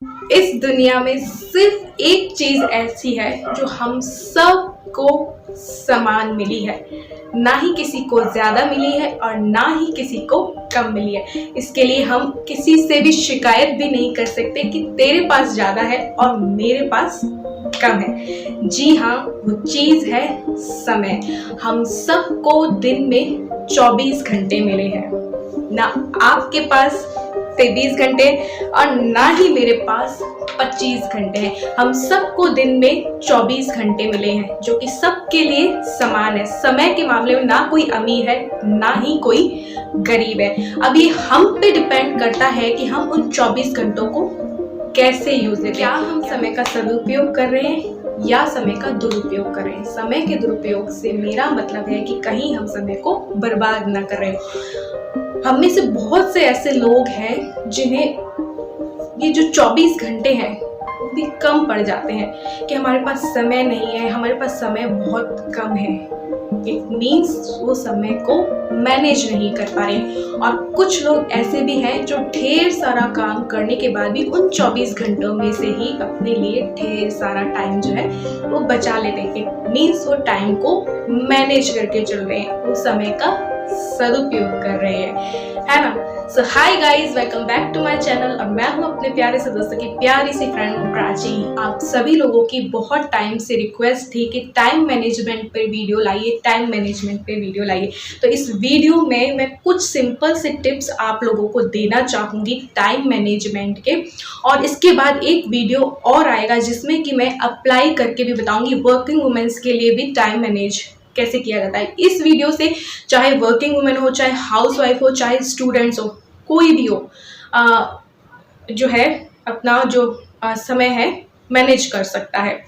इस दुनिया में सिर्फ एक चीज ऐसी है जो हम सबको समान मिली है, ना ही किसी को ज्यादा मिली है और ना ही किसी को कम मिली है। इसके लिए हम किसी से भी शिकायत भी नहीं कर सकते कि तेरे पास ज्यादा है और मेरे पास कम है। जी हाँ, वो चीज है समय। हम सबको दिन में 24 घंटे मिले हैं, ना आपके पास 23 घंटे और ना ही मेरे पास 25 घंटे हैं। हम सबको दिन में 24 घंटे मिले हैं जो कि सबके लिए समान है। समय के मामले में ना कोई अमीर है ना ही कोई गरीब है। अब ये हम पे डिपेंड करता है कि हम उन 24 घंटों को कैसे यूज करें। क्या हम समय का सदुपयोग कर रहे हैं या समय का दुरुपयोग कर रहे हैं। समय के दुरुपयोग से मेरा मतलब है कि कहीं हम समय को बर्बाद ना कर रहे हो। हम में से बहुत से ऐसे लोग हैं जिन्हें ये जो 24 घंटे हैं वो भी कम पड़ जाते हैं कि हमारे पास समय नहीं है, हमारे पास समय बहुत कम है। इट मीन्स वो समय को मैनेज नहीं कर पा रहे। और कुछ लोग ऐसे भी हैं जो ढेर सारा काम करने के बाद भी उन 24 घंटों में से ही अपने लिए ढेर सारा टाइम जो है वो बचा लेते हैं। इट मीन्स वो टाइम को मैनेज करके चल रहे हैं, वो समय का सदुपयोग कर रहे हैं, है ना। So hi guys, welcome back to my channel. और मैं हूँ अपने प्यारे से दोस्तों की प्यारी सी फ्रेंड प्राची। आप सभी लोगों की बहुत टाइम से रिक्वेस्ट थी कि टाइम मैनेजमेंट पे वीडियो लाइए, टाइम मैनेजमेंट पे वीडियो लाइए। तो इस वीडियो में मैं कुछ सिंपल से टिप्स आप लोगों को देना चाहूँगी टाइम मैनेजमेंट के। और इसके बाद एक वीडियो और आएगा जिसमें कि मैं अप्लाई करके भी बताऊँगी वर्किंग वुमेन्स के लिए भी टाइम मैनेज कैसे किया जाता है। इस वीडियो से चाहे वर्किंग वुमेन हो, चाहे हाउसवाइफ हो, चाहे स्टूडेंट्स हो, कोई भी हो, जो है अपना जो समय है मैनेज कर सकता है।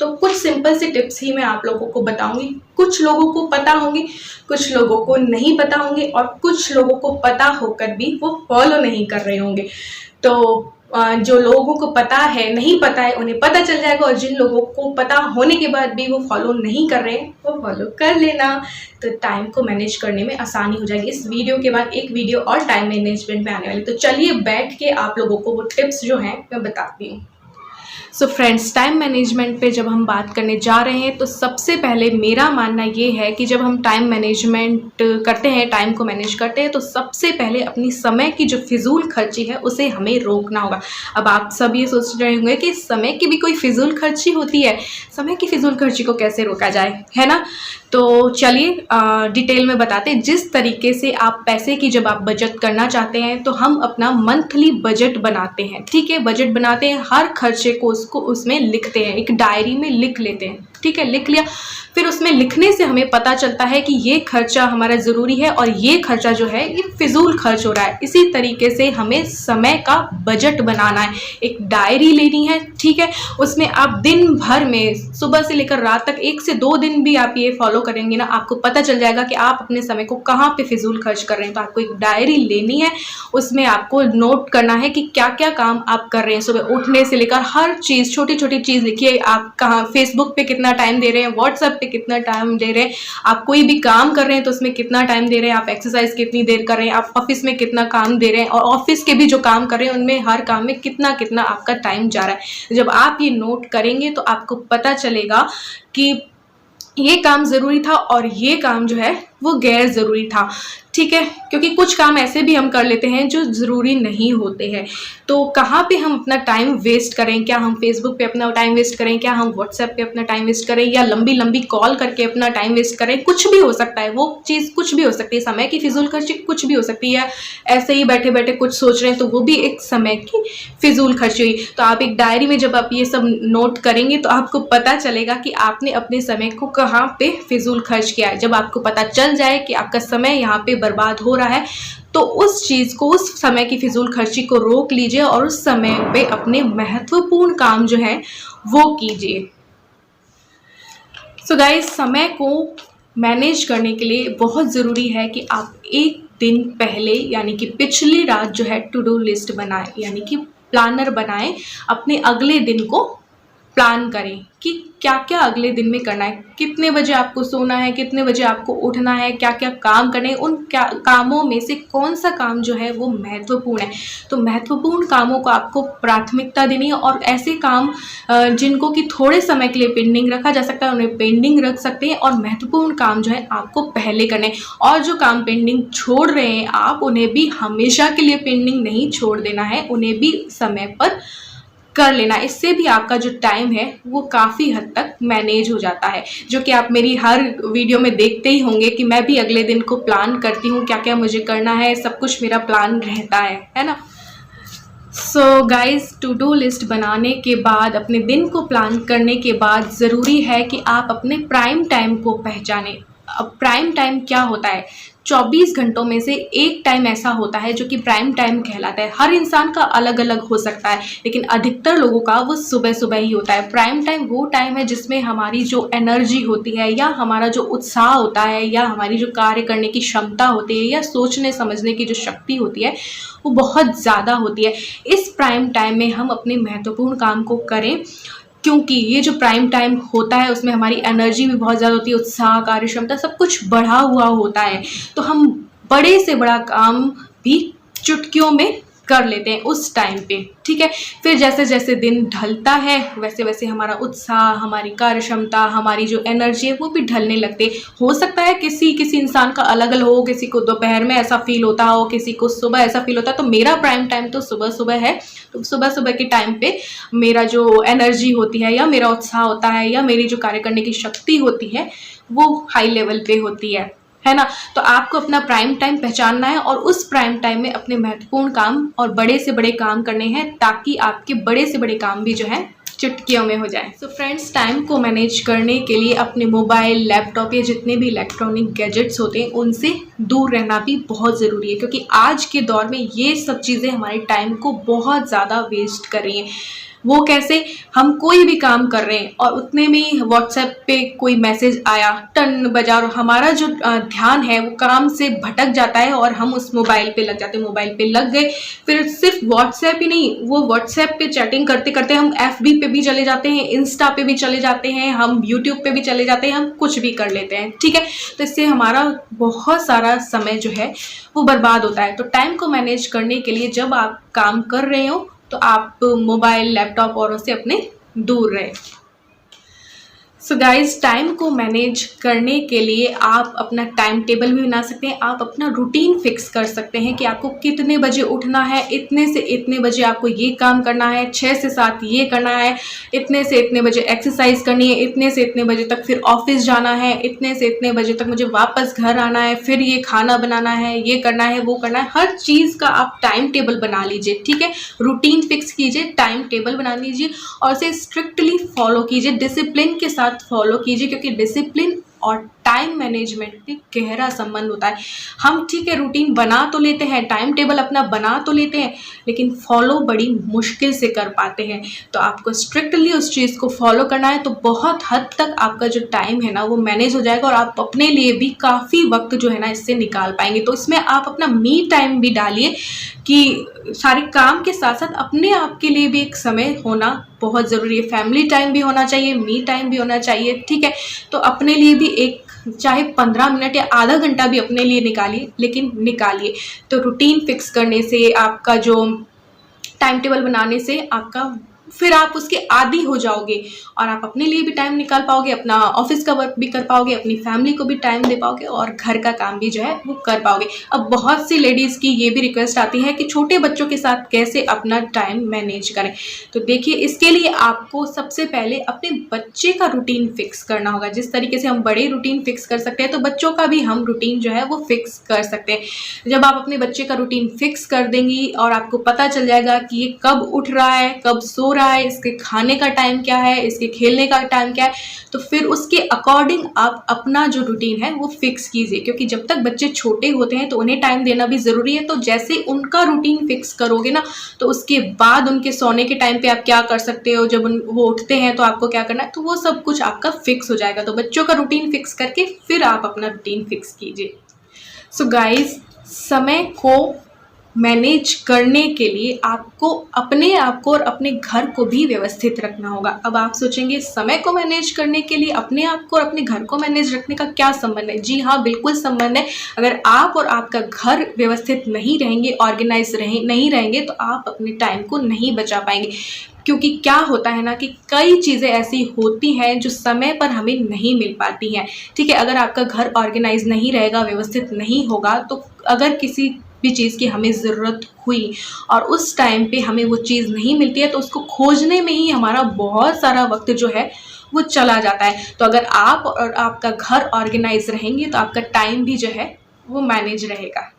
तो कुछ सिंपल से टिप्स ही मैं आप लोगों को बताऊंगी। कुछ लोगों को पता होंगी, कुछ लोगों को नहीं पता होंगे और कुछ लोगों को पता होकर भी वो फॉलो नहीं कर रहे होंगे। तो जो लोगों को पता है, नहीं पता है, उन्हें पता चल जाएगा। और जिन लोगों को पता होने के बाद भी वो फॉलो नहीं कर रहे हैं वो फॉलो कर लेना, तो टाइम को मैनेज करने में आसानी हो जाएगी। इस वीडियो के बाद एक वीडियो और टाइम मैनेजमेंट में आने वाली। तो चलिए बैठ के आप लोगों को वो टिप्स जो हैं मैं बताती हूँ। सो फ्रेंड्स, टाइम मैनेजमेंट पे जब हम बात करने जा रहे हैं तो सबसे पहले मेरा मानना ये है कि जब हम टाइम मैनेजमेंट करते हैं, टाइम को मैनेज करते हैं, तो सबसे पहले अपनी समय की जो फिजूल खर्ची है उसे हमें रोकना होगा। अब आप सब ये सोच रहे होंगे कि समय की भी कोई फिजूल खर्ची होती है, समय की फिजूल खर्ची को कैसे रोका जाए, है ना। तो चलिए डिटेल में बताते हैं। जिस तरीके से आप पैसे की जब आप बचत करना चाहते हैं तो हम अपना मंथली बजट बनाते हैं, ठीक है। बजट बनाते हैं, हर खर्चे को उसको उसमें लिखते हैं, एक डायरी में लिख लेते हैं, ठीक है। लिख लिया, फिर उसमें लिखने से हमें पता चलता है कि ये खर्चा हमारा ज़रूरी है और ये खर्चा जो है ये फिजूल खर्च हो रहा है। इसी तरीके से हमें समय का बजट बनाना है, एक डायरी लेनी है, ठीक है। उसमें आप दिन भर में सुबह से लेकर रात तक 1 से 2 दिन भी आप ये फॉलो करेंगे ना, आपको पता चल जाएगा कि आप अपने समय को कहाँ पे फिजूल खर्च कर रहे हैं। तो आपको एक डायरी लेनी है, उसमें आपको नोट करना है कि क्या क्या काम आप कर रहे हैं। सुबह उठने से लेकर हर चीज़, छोटी छोटी चीज़ लिखिए। आप कहाँ फेसबुक पे कितना टाइम दे रहे हैं, व्हाट्सएप पे कितना टाइम दे रहे हैं, आप कोई भी काम कर रहे हैं तो उसमें कितना टाइम दे रहे हैं, आप एक्सरसाइज कितनी देर कर रहे हैं, आप ऑफिस में कितना काम दे रहे हैं और ऑफिस के भी जो काम कर रहे हैं उनमें हर काम में कितना कितना आपका टाइम जा रहा है। जब आप ये नोट करेंगे तो आपको पता चलेगा कि ये काम ज़रूरी था और ये काम जो है वो गैर ज़रूरी था, ठीक है। क्योंकि कुछ काम ऐसे भी हम कर लेते हैं जो ज़रूरी नहीं होते हैं। तो कहाँ पे हम अपना टाइम वेस्ट करें, क्या हम फेसबुक पे अपना टाइम वेस्ट करें, क्या हम व्हाट्सएप पे अपना टाइम वेस्ट करें, या लंबी लंबी कॉल करके अपना टाइम वेस्ट करें, कुछ भी हो सकता है। वो चीज़ कुछ भी हो सकती है, समय की फिजूल खर्ची कुछ भी हो सकती है। ऐसे ही बैठे बैठे कुछ सोच रहे हैं तो वो भी एक समय की फिजूल खर्ची हुई। तो आप एक डायरी में जब आप ये सब नोट करेंगे तो आपको पता चलेगा कि आपने अपने समय को कहाँ पे फिजूल खर्च किया है। जब आपको पता चल जाए कि आपका समय यहाँ पे बर्बाद हो रहा है तो उस चीज़ को, उस समय की फिजूल खर्ची को रोक लीजिए और उस समय पे अपने महत्वपूर्ण काम जो है वो कीजिए। सो गाइस, समय को मैनेज करने के लिए बहुत ज़रूरी है कि आप एक दिन पहले यानी कि पिछली रात जो है टू डू लिस्ट बनाएं, यानी कि प्लानर बनाएं अपने अगले दिन को प्लान करें कि क्या क्या अगले दिन में करना है, कितने बजे आपको सोना है, कितने बजे आपको उठना है, क्या क्या काम करने हैं, उन क्या कामों में से कौन सा काम जो है वो महत्वपूर्ण है। तो महत्वपूर्ण कामों को आपको प्राथमिकता देनी है और ऐसे काम जिनको कि थोड़े समय के लिए पेंडिंग रखा जा सकता है उन्हें पेंडिंग रख सकते हैं, और महत्वपूर्ण काम जो है आपको पहले करने हैं। और जो काम पेंडिंग छोड़ रहे हैं आप, उन्हें भी हमेशा के लिए पेंडिंग नहीं छोड़ देना है, उन्हें भी समय पर कर लेना। इससे भी आपका जो टाइम है वो काफ़ी हद तक मैनेज हो जाता है, जो कि आप मेरी हर वीडियो में देखते ही होंगे कि मैं भी अगले दिन को प्लान करती हूँ, क्या क्या मुझे करना है, सब कुछ मेरा प्लान रहता है ना। So guys, to do list बनाने के बाद, अपने दिन को प्लान करने के बाद ज़रूरी है कि आप अपने प्राइम टाइम को पहचानें। अब प्राइम टाइम क्या होता है? 24 घंटों में से एक टाइम ऐसा होता है जो कि प्राइम टाइम कहलाता है। हर इंसान का अलग अलग हो सकता है, लेकिन अधिकतर लोगों का वो सुबह सुबह ही होता है। प्राइम टाइम वो टाइम है जिसमें हमारी जो एनर्जी होती है, या हमारा जो उत्साह होता है, या हमारी जो कार्य करने की क्षमता होती है, या सोचने समझने की जो शक्ति होती है वो बहुत ज़्यादा होती है। इस प्राइम टाइम में हम अपने महत्वपूर्ण काम को करें, क्योंकि ये जो प्राइम टाइम होता है उसमें हमारी एनर्जी भी बहुत ज़्यादा होती है, उत्साह, कार्य क्षमता सब कुछ बढ़ा हुआ होता है। तो हम बड़े से बड़ा काम भी चुटकियों में कर लेते हैं उस टाइम पे, ठीक है। फिर जैसे जैसे दिन ढलता है वैसे वैसे हमारा उत्साह, हमारी कार्य क्षमता, हमारी जो एनर्जी है वो भी ढलने लगते। हो सकता है किसी इंसान का अलग अलग हो, किसी को दोपहर में ऐसा फील होता हो, किसी को सुबह ऐसा फील होता है। तो मेरा प्राइम टाइम तो सुबह सुबह है। तो सुबह सुबह के टाइम पे मेरा जो एनर्जी होती है, या मेरा उत्साह होता है, या मेरी जो कार्य करने की शक्ति होती है वो हाई लेवल पे होती है ना। तो आपको अपना प्राइम टाइम पहचानना है और उस प्राइम टाइम में अपने महत्वपूर्ण काम और बड़े से बड़े काम करने हैं, ताकि आपके बड़े से बड़े काम भी जो है चुटकियों में हो जाए। सो फ्रेंड्स, टाइम को मैनेज करने के लिए अपने मोबाइल, लैपटॉप या जितने भी इलेक्ट्रॉनिक गैजेट्स होते हैं उनसे दूर रहना भी बहुत ज़रूरी है, क्योंकि आज के दौर में ये सब चीज़ें हमारे टाइम को बहुत ज़्यादा वेस्ट कर रही हैं। वो कैसे? हम कोई भी काम कर रहे हैं और उतने में व्हाट्सएप पे कोई मैसेज आया, टन बजा, और हमारा जो ध्यान है वो काम से भटक जाता है और हम उस मोबाइल पे लग जाते हैं। मोबाइल पे लग गए, फिर सिर्फ व्हाट्सएप ही नहीं, वो व्हाट्सएप पे चैटिंग करते करते हम FB पे भी चले जाते हैं, इंस्टा पे भी चले जाते हैं, हम यूट्यूब पे भी चले जाते हैं, हम कुछ भी कर लेते हैं, ठीक है। तो इससे हमारा बहुत सारा समय जो है वो बर्बाद होता है। तो टाइम को मैनेज करने के लिए जब आप काम कर रहे हो तो आप मोबाइल, लैपटॉप और उससे अपने दूर रहें। सो गाइज, टाइम को मैनेज करने के लिए आप अपना टाइम टेबल भी बना सकते हैं। आप अपना रूटीन फिक्स कर सकते हैं कि आपको कितने बजे उठना है, इतने से इतने बजे आपको ये काम करना है, 6 से 7 ये करना है, इतने से इतने बजे एक्सरसाइज करनी है, इतने से इतने बजे तक फिर ऑफिस जाना है, इतने से इतने बजे तक मुझे वापस घर आना है, फिर ये खाना बनाना है, ये करना है, वो करना है। हर चीज़ का आप टाइम टेबल बना लीजिए, ठीक है। रूटीन फिक्स कीजिए, टाइम टेबल बना लीजिए और उसे स्ट्रिक्टली फॉलो कीजिए, डिसिप्लिन के साथ फॉलो कीजिए, क्योंकि डिसिप्लिन और टाइम मैनेजमेंट में गहरा संबंध होता है। हम ठीक है रूटीन बना तो लेते हैं, टाइम टेबल अपना बना तो लेते हैं, लेकिन फॉलो बड़ी मुश्किल से कर पाते हैं। तो आपको स्ट्रिक्टली उस चीज़ को फॉलो करना है, तो बहुत हद तक आपका जो टाइम है ना वो मैनेज हो जाएगा और आप अपने लिए भी काफ़ी वक्त जो है ना इससे निकाल पाएंगे। तो इसमें आप अपना मी टाइम भी डालिए, कि सारे काम के साथ साथ अपने आप के लिए भी एक समय होना बहुत ज़रूरी है। फैमिली टाइम भी होना चाहिए, मी टाइम भी होना चाहिए, ठीक है। तो अपने लिए भी एक चाहे 15 मिनट या आधा घंटा भी अपने लिए निकालिए, लेकिन निकालिए। तो रूटीन फिक्स करने से, आपका जो टाइम टेबल बनाने से आपका फिर आप उसके आदी हो जाओगे और आप अपने लिए भी टाइम निकाल पाओगे, अपना ऑफिस का वर्क भी कर पाओगे, अपनी फैमिली को भी टाइम दे पाओगे और घर का काम भी जो है वो कर पाओगे। अब बहुत सी लेडीज़ की ये भी रिक्वेस्ट आती है कि छोटे बच्चों के साथ कैसे अपना टाइम मैनेज करें। तो देखिए, इसके लिए आपको सबसे पहले अपने बच्चे का रूटीन फिक्स करना होगा। जिस तरीके से हम बड़े रूटीन फिक्स कर सकते हैं, तो बच्चों का भी हम रूटीन जो है वो फिक्स कर सकते हैं। जब आप अपने बच्चे का रूटीन फिक्स कर देंगी और आपको पता चल जाएगा कि ये कब उठ रहा है, कब सो रहा है, इसके खाने का टाइम क्या है, इसके खेलने का टाइम क्या है, तो फिर उसके अकॉर्डिंग आप अपना जो रूटीन है वो फिक्स कीजिए। क्योंकि जब तक बच्चे छोटे होते हैं तो उन्हें टाइम देना भी ज़रूरी है। तो जैसे उनका रूटीन फिक्स करोगे ना, तो उसके बाद उनके सोने के टाइम पे आप क्या कर सकते हो, जब वो उठते हैं तो आपको क्या करना है, तो वो सब कुछ आपका फिक्स हो जाएगा। तो बच्चों का रूटीन फिक्स करके फिर आप अपना रूटीन फिक्स कीजिए। सो गाइज, समय को मैनेज करने के लिए आपको अपने आप को और अपने घर को भी व्यवस्थित रखना होगा। अब आप सोचेंगे समय को मैनेज करने के लिए अपने आप को और अपने घर को मैनेज रखने का क्या संबंध है? जी हाँ, बिल्कुल संबंध है। अगर आप और आपका घर व्यवस्थित नहीं रहेंगे, ऑर्गेनाइज नहीं रहेंगे, तो आप अपने टाइम को नहीं बचा पाएंगे। क्योंकि क्या होता है ना कि कई चीज़ें ऐसी होती हैं जो समय पर हमें नहीं मिल पाती हैं। ठीक है, अगर आपका घर ऑर्गेनाइज नहीं रहेगा, व्यवस्थित नहीं होगा, तो अगर किसी भी चीज़ की हमें ज़रूरत हुई और उस टाइम पे हमें वो चीज़ नहीं मिलती है, तो उसको खोजने में ही हमारा बहुत सारा वक्त जो है वो चला जाता है। तो अगर आप और आपका घर ऑर्गेनाइज रहेंगे तो आपका टाइम भी जो है वो मैनेज रहेगा।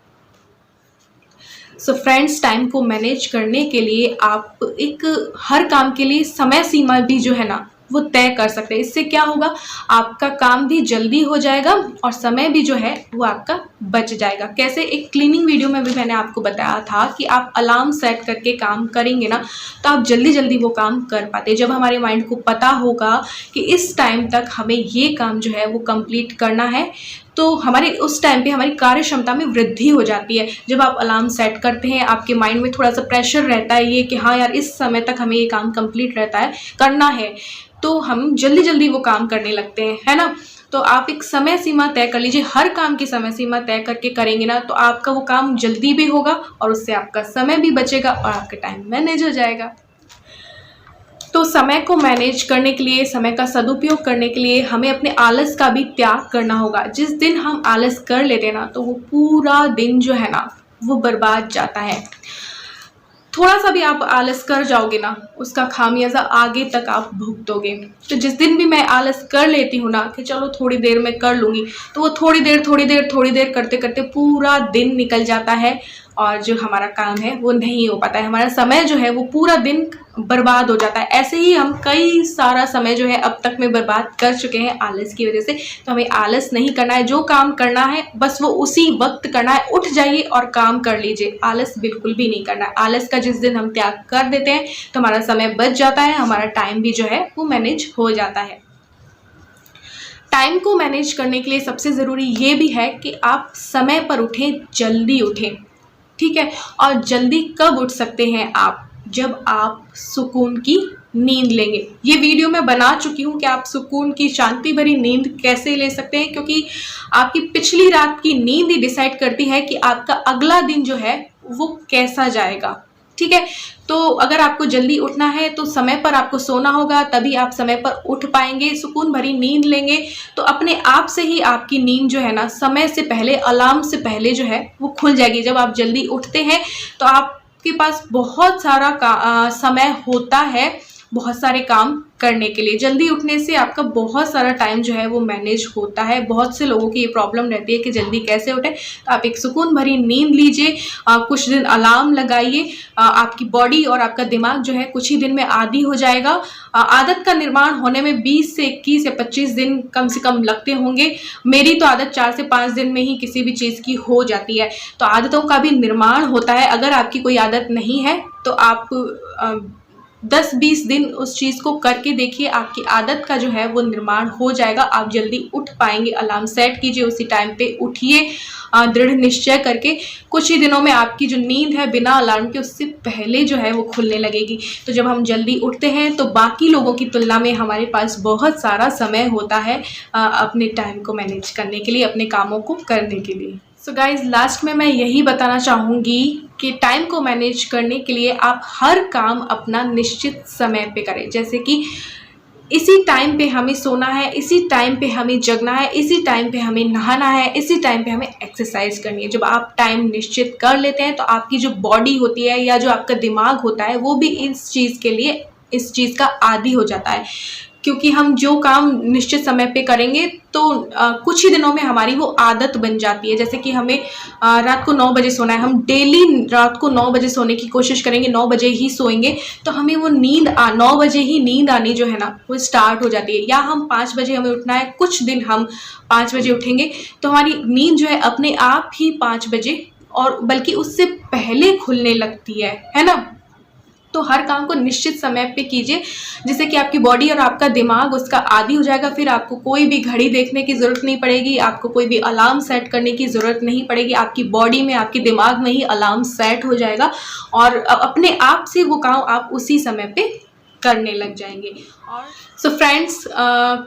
सो फ्रेंड्स, टाइम को मैनेज करने के लिए आप एक हर काम के लिए समय सीमा भी जो है ना वो तय कर सकते हैं। इससे क्या होगा, आपका काम भी जल्दी हो जाएगा और समय भी जो है वो आपका बच जाएगा। कैसे? एक क्लीनिंग वीडियो में भी मैंने आपको बताया था कि आप अलार्म सेट करके काम करेंगे ना तो आप जल्दी जल्दी वो काम कर पाते हैं। जब हमारे माइंड को पता होगा कि इस टाइम तक हमें ये काम जो है वो कंप्लीट करना है, तो हमारे उस टाइम पे हमारी कार्य क्षमता में वृद्धि हो जाती है। जब आप अलार्म सेट करते हैं, आपके माइंड में थोड़ा सा प्रेशर रहता है ये कि हाँ यार, इस समय तक हमें ये काम कंप्लीट करना है, तो हम जल्दी जल्दी वो काम करने लगते हैं, है ना। तो आप एक समय सीमा तय कर लीजिए, हर काम की समय सीमा तय करके करेंगे ना तो आपका वो काम जल्दी भी होगा और उससे आपका समय भी बचेगा और आपका टाइम मैनेज हो जाएगा। तो समय को मैनेज करने के लिए, समय का सदुपयोग करने के लिए हमें अपने आलस का भी त्याग करना होगा। जिस दिन हम आलस कर लेते हैं ना तो वो पूरा दिन जो है ना वो बर्बाद जाता है। थोड़ा सा भी आप आलस कर जाओगे ना, उसका खामियाजा आगे तक आप भुगतोगे। तो जिस दिन भी मैं आलस कर लेती हूँ ना कि चलो थोड़ी देर में कर लूँगी, तो वो थोड़ी देर करते करते पूरा दिन निकल जाता है और जो हमारा काम है वो नहीं हो पाता है। हमारा समय जो है वो पूरा दिन बर्बाद हो जाता है। ऐसे ही हम कई सारा समय जो है अब तक में बर्बाद कर चुके हैं आलस की वजह से। तो हमें आलस नहीं करना है, जो काम करना है बस वो उसी वक्त करना है। उठ जाइए और काम कर लीजिए, आलस बिल्कुल भी नहीं करना है। आलस का जिस दिन हम त्याग कर देते हैं तो हमारा समय बच जाता है, हमारा टाइम भी जो है वो मैनेज हो जाता है। टाइम को मैनेज करने के लिए सबसे ज़रूरी ये भी है कि आप समय पर उठें, जल्दी उठें। ठीक है, और जल्दी कब उठ सकते हैं आप? जब आप सुकून की नींद लेंगे। ये वीडियो मैं बना चुकी हूँ कि आप सुकून की शांति भरी नींद कैसे ले सकते हैं, क्योंकि आपकी पिछली रात की नींद ही डिसाइड करती है कि आपका अगला दिन जो है वो कैसा जाएगा। ठीक है, तो अगर आपको जल्दी उठना है तो समय पर आपको सोना होगा, तभी आप समय पर उठ पाएंगे। सुकून भरी नींद लेंगे तो अपने आप से ही आपकी नींद जो है ना समय से पहले, अलार्म से पहले जो है वो खुल जाएगी। जब आप जल्दी उठते हैं तो आपके पास बहुत सारा समय होता है बहुत सारे काम करने के लिए। जल्दी उठने से आपका बहुत सारा टाइम जो है वो मैनेज होता है। बहुत से लोगों की ये प्रॉब्लम रहती है कि जल्दी कैसे उठें। तो आप एक सुकून भरी नींद लीजिए, कुछ दिन अलार्म लगाइए। आपकी बॉडी और आपका दिमाग जो है कुछ ही दिन में आदी हो जाएगा। आदत का निर्माण होने में 20 से 21 या 25 दिन कम से कम लगते होंगे। मेरी तो आदत 4 से 5 दिन में ही किसी भी चीज़ की हो जाती है। तो आदतों का भी निर्माण होता है। अगर आपकी कोई आदत नहीं है तो आप 10-20 दिन उस चीज़ को करके देखिए, आपकी आदत का जो है वो निर्माण हो जाएगा। आप जल्दी उठ पाएंगे। अलार्म सेट कीजिए, उसी टाइम पे उठिए दृढ़ निश्चय करके। कुछ ही दिनों में आपकी जो नींद है बिना अलार्म के उससे पहले जो है वो खुलने लगेगी। तो जब हम जल्दी उठते हैं तो बाकी लोगों की तुलना में हमारे पास बहुत सारा समय होता है अपने टाइम को मैनेज करने के लिए, अपने कामों को करने के लिए। सो गाइज, लास्ट में मैं यही बताना चाहूँगी कि टाइम को मैनेज करने के लिए आप हर काम अपना निश्चित समय पे करें। जैसे कि इसी टाइम पे हमें सोना है, इसी टाइम पे हमें जगना है, इसी टाइम पे हमें नहाना है, इसी टाइम पे हमें एक्सरसाइज करनी है। जब आप टाइम निश्चित कर लेते हैं तो आपकी जो बॉडी होती है या जो आपका दिमाग होता है वो भी इस चीज़ का आदी हो जाता है। क्योंकि हम जो काम निश्चित समय पे करेंगे तो कुछ ही दिनों में हमारी वो आदत बन जाती है। जैसे कि हमें रात को 9 बजे सोना है, हम डेली रात को 9 बजे सोने की कोशिश करेंगे, 9 बजे ही सोएंगे, तो हमें वो 9 बजे ही नींद आनी जो है ना वो स्टार्ट हो जाती है। या हम 5 बजे हमें उठना है, कुछ दिन हम 5 बजे उठेंगे तो हमारी नींद जो है अपने आप ही 5 बजे और बल्कि उससे पहले खुलने लगती है ना। तो हर काम को निश्चित समय पे कीजिए, जिससे कि आपकी बॉडी और आपका दिमाग उसका आदी हो जाएगा। फिर आपको कोई भी घड़ी देखने की ज़रूरत नहीं पड़ेगी, आपको कोई भी अलार्म सेट करने की ज़रूरत नहीं पड़ेगी। आपकी बॉडी में, आपके दिमाग में ही अलार्म सेट हो जाएगा और अपने आप से वो काम आप उसी समय पे करने लग जाएंगे। और सो फ्रेंड्स,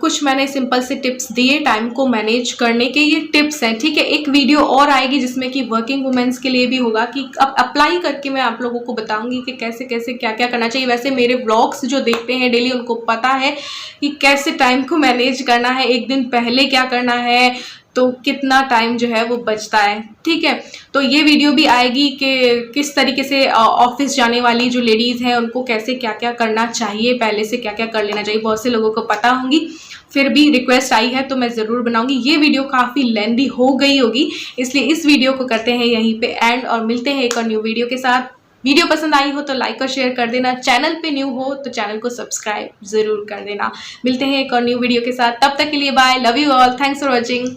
कुछ मैंने सिंपल से टिप्स दिए टाइम को मैनेज करने के। ये टिप्स हैं, ठीक है। एक वीडियो और आएगी जिसमें कि वर्किंग वुमेन्स के लिए भी होगा, कि अब अप्लाई करके मैं आप लोगों को बताऊंगी कि कैसे कैसे क्या क्या करना चाहिए। वैसे मेरे व्लॉग्स जो देखते हैं डेली उनको पता है कि कैसे टाइम को मैनेज करना है, एक दिन पहले क्या करना है, तो कितना टाइम जो है वो बचता है, ठीक है। तो ये वीडियो भी आएगी कि किस तरीके से ऑफिस जाने वाली जो लेडीज़ हैं उनको कैसे क्या क्या करना चाहिए, पहले से क्या क्या कर लेना चाहिए। बहुत से लोगों को पता होंगी, फिर भी रिक्वेस्ट आई है तो मैं ज़रूर बनाऊंगी। ये वीडियो काफ़ी लेंदी हो गई होगी, इसलिए इस वीडियो को करते हैं यहीं पे एंड, और मिलते हैं एक और न्यू वीडियो के साथ। वीडियो पसंद आई हो तो लाइक और शेयर कर देना, चैनल पे न्यू हो तो चैनल को सब्सक्राइब ज़रूर कर देना। मिलते हैं एक और न्यू वीडियो के साथ, तब तक के लिए bye, love you all, thanks for watching.